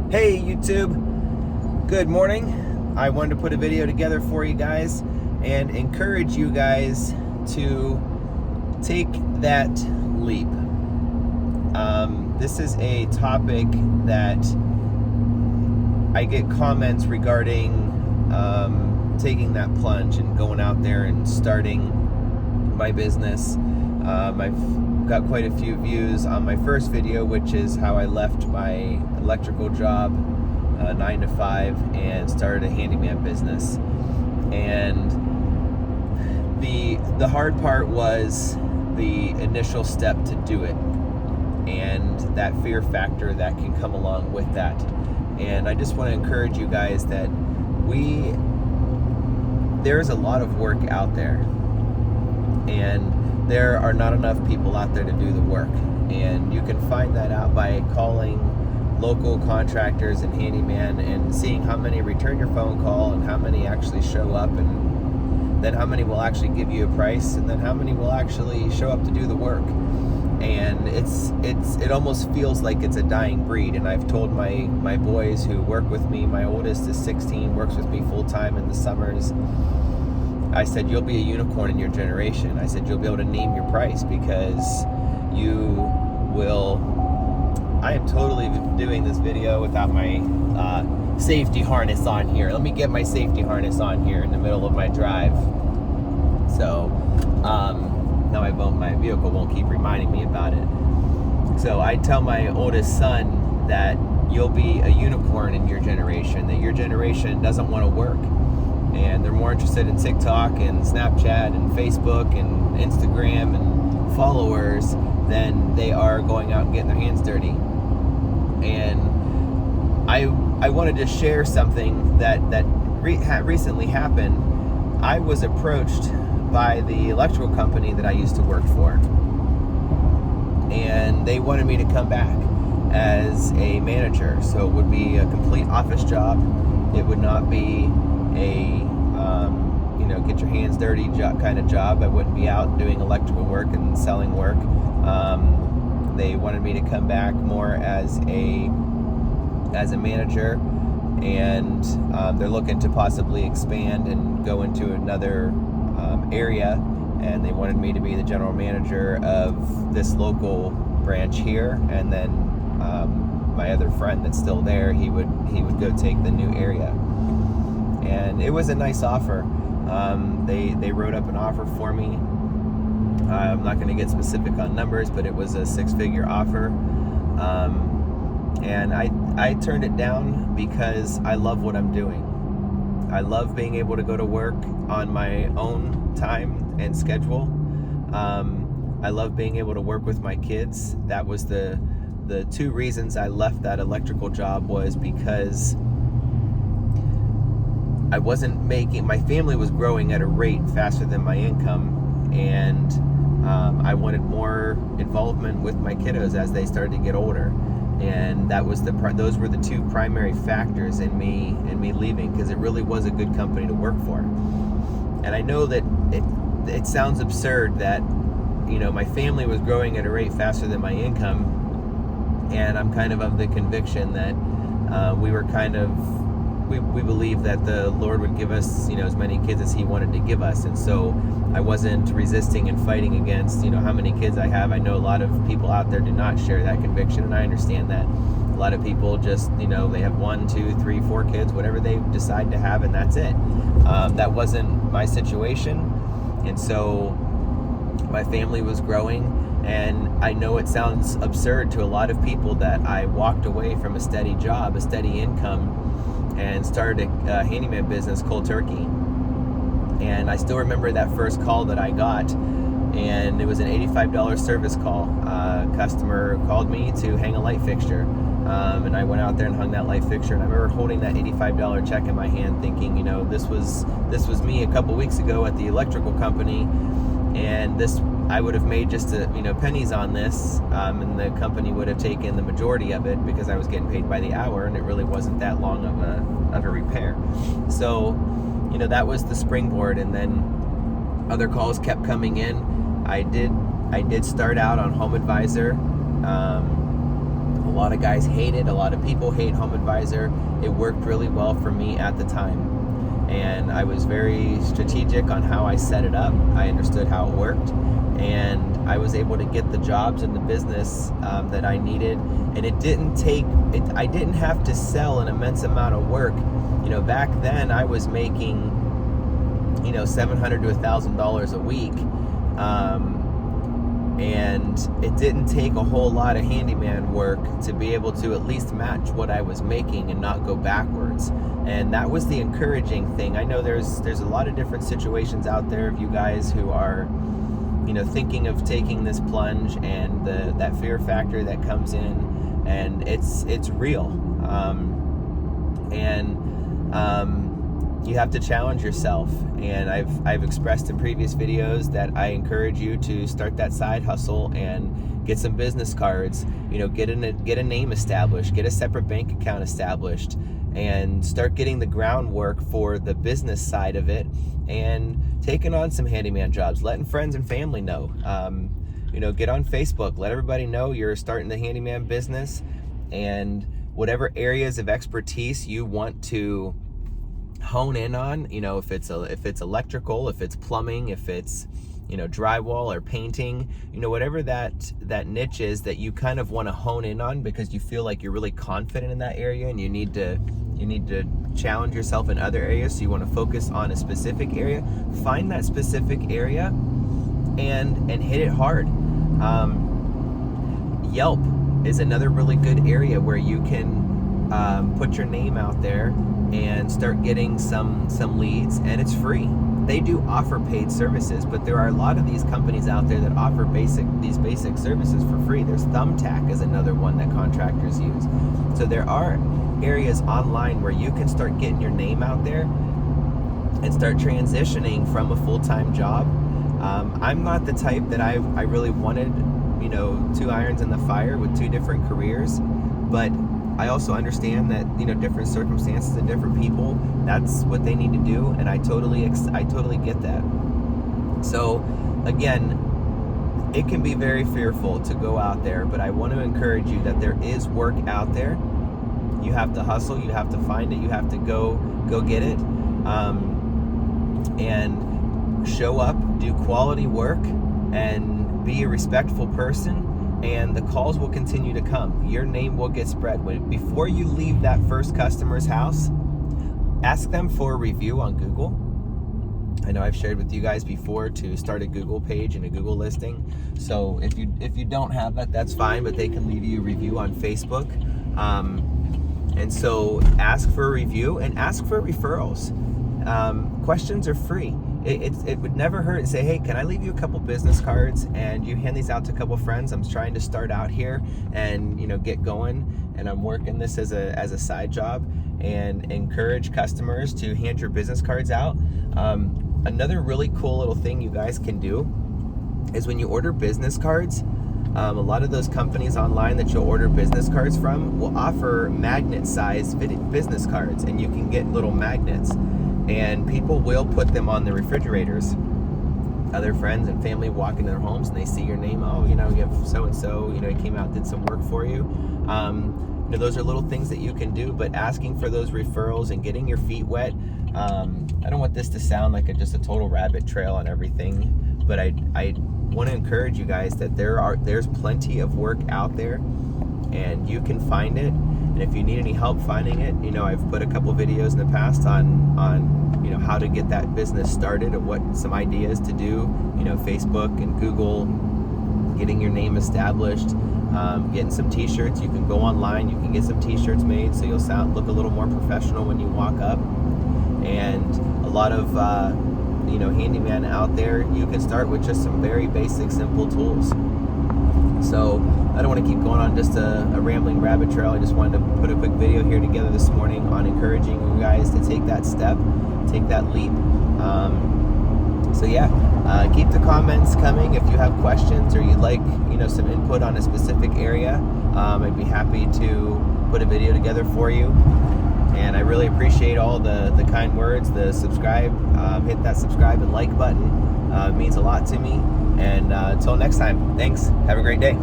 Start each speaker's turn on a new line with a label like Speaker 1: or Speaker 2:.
Speaker 1: Hey YouTube, good morning. I wanted to put a video together for you guys and encourage you guys to take that leap. This is a topic that I get comments regarding taking that plunge and going out there and starting my business. I've got quite a few views on my first video, which is how I left my electrical job, 9 to 5, and started a handyman business. And the hard part was the initial step to do it, and that fear factor that can come along with that. And I just want to encourage you guys that there's a lot of work out there, and there are not enough people out there to do the work. And you can find that out by calling local contractors and handyman and seeing how many return your phone call and how many actually show up, and then how many will actually give you a price, and then how many will actually show up to do the work. And it almost feels like it's a dying breed. And I've told my boys who work with me, my oldest is 16, works with me full-time in the summers, I said, you'll be a unicorn in your generation. I said, you'll be able to name your price because you will. I am totally doing this video without my safety harness on here. Let me get my safety harness on here in the middle of my drive. So now my vehicle won't keep reminding me about it. So I tell my oldest son that you'll be a unicorn in your generation, that your generation doesn't want to work. And they're more interested in TikTok and Snapchat and Facebook and Instagram and followers than they are going out and getting their hands dirty. And I wanted to share something that recently happened. I was approached by the electrical company that I used to work for, and they wanted me to come back as a manager. So it would be a complete office job. It would not be a get your hands dirty kind of job. I wouldn't be out doing electrical work and selling work. They wanted me to come back more as a manager, and they're looking to possibly expand and go into another area. And they wanted me to be the general manager of this local branch here, and then my other friend that's still there, he would go take the new area. And it was a nice offer. They wrote up an offer for me. I'm not going to get specific on numbers, but it was a 6-figure offer. And I turned it down because I love what I'm doing. I love being able to go to work on my own time and schedule. I love being able to work with my kids. That was the 2 reasons I left that electrical job, was because I wasn't my family was growing at a rate faster than my income, and I wanted more involvement with my kiddos as they started to get older. And that was those were the 2 primary factors in me leaving, because it really was a good company to work for. And I know that it sounds absurd that my family was growing at a rate faster than my income, and I'm kind of the conviction that we believe that the Lord would give us, as many kids as He wanted to give us. And so I wasn't resisting and fighting against, how many kids I have. I know a lot of people out there do not share that conviction, and I understand that. A lot of people just, they have 1, 2, 3, 4 kids, whatever they decide to have, and that's it. That wasn't my situation. And so my family was growing, and I know it sounds absurd to a lot of people that I walked away from a steady job, a steady income, and started a handyman business cold turkey. And I still remember that first call that I got, and it was an $85 service call. A customer called me to hang a light fixture, and I went out there and hung that light fixture. And I remember holding that $85 check in my hand, thinking, this was me a couple weeks ago at the electrical company, and I would have made just pennies on this, and the company would have taken the majority of it because I was getting paid by the hour, and it really wasn't that long of a repair. So, that was the springboard, and then other calls kept coming in. I did start out on HomeAdvisor, A lot of guys hate it. A lot of people hate HomeAdvisor. It worked really well for me at the time. And I was very strategic on how I set it up. I understood how it worked. And I was able to get the jobs and the business that I needed. And it didn't take, I didn't have to sell an immense amount of work. You know, back then I was making, you know, $700 to $1,000 a week. And it didn't take a whole lot of handyman work to be able to at least match what I was making and not go backwards. And that was the encouraging thing. I know there's a lot of different situations out there of you guys who are, you know, thinking of taking this plunge, and that fear factor that comes in, and it's real. You have to challenge yourself, and I've expressed in previous videos that I encourage you to start that side hustle and get some business cards. You know, get a name established, get a separate bank account established, and start getting the groundwork for the business side of it, and taking on some handyman jobs, letting friends and family know. You know, get on Facebook, let everybody know you're starting the handyman business, and whatever areas of expertise you want to hone in on, you know, if it's electrical, if it's plumbing, if it's, you know, drywall or painting, you know, whatever that niche is that you kind of want to hone in on because you feel like you're really confident in that area, and you need to challenge yourself in other areas, so you want to focus on a specific area. Find that specific area and hit it hard. Yelp is another really good area where you can put your name out there and start getting some leads, and it's free. They do offer paid services, but there are a lot of these companies out there that offer these basic services for free. There's Thumbtack is another one that contractors use. So there are areas online where you can start getting your name out there and start transitioning from a full-time job. I'm not the type that I really wanted, you know, two irons in the fire with two different careers, but I also understand that, you know, different circumstances and different people, that's what they need to do, and I totally get that. So again, it can be very fearful to go out there, but I want to encourage you that there is work out there. You have to hustle, you have to find it, you have to go get it, and show up, do quality work, and be a respectful person. And the calls will continue to come. Your name will get spread. Before you leave that first customer's house, ask them for a review on Google. I know I've shared with you guys before to start a Google page and a Google listing. So if you don't have that, that's fine, but they can leave you a review on Facebook. And so ask for a review and ask for referrals. Questions are free. It would never hurt to say, hey, can I leave you a couple business cards and you hand these out to a couple friends? I'm trying to start out here and, you know, get going, and I'm working this as a side job, and encourage customers to hand your business cards out. Another really cool little thing you guys can do is when you order business cards, a lot of those companies online that you'll order business cards from will offer magnet-sized business cards, and you can get little magnets. And people will put them on the refrigerators. Other friends and family walk into their homes and they see your name. Oh, you know, you have so-and-so, you know, he came out, did some work for you. You know, those are little things that you can do, but asking for those referrals and getting your feet wet. I don't want this to sound like just a total rabbit trail on everything, but I want to encourage you guys that there's plenty of work out there, and you can find it. And if you need any help finding it, you know, I've put a couple videos in the past on you know, how to get that business started, and what some ideas to do, you know, Facebook and Google, getting your name established, getting some t-shirts. You can go online, you can get some t-shirts made so you'll look a little more professional when you walk up. And a lot of you know, handyman out there, you can start with just some very basic, simple tools. So I don't want to keep going on just a rambling rabbit trail. I just wanted to put a quick video here together this morning on encouraging you guys to take that step, take that leap. So yeah, keep the comments coming if you have questions or you'd like, you know, some input on a specific area. I'd be happy to put a video together for you. And I really appreciate all the kind words, the subscribe, hit that subscribe and like button. It means a lot to me. And until next time, thanks. Have a great day.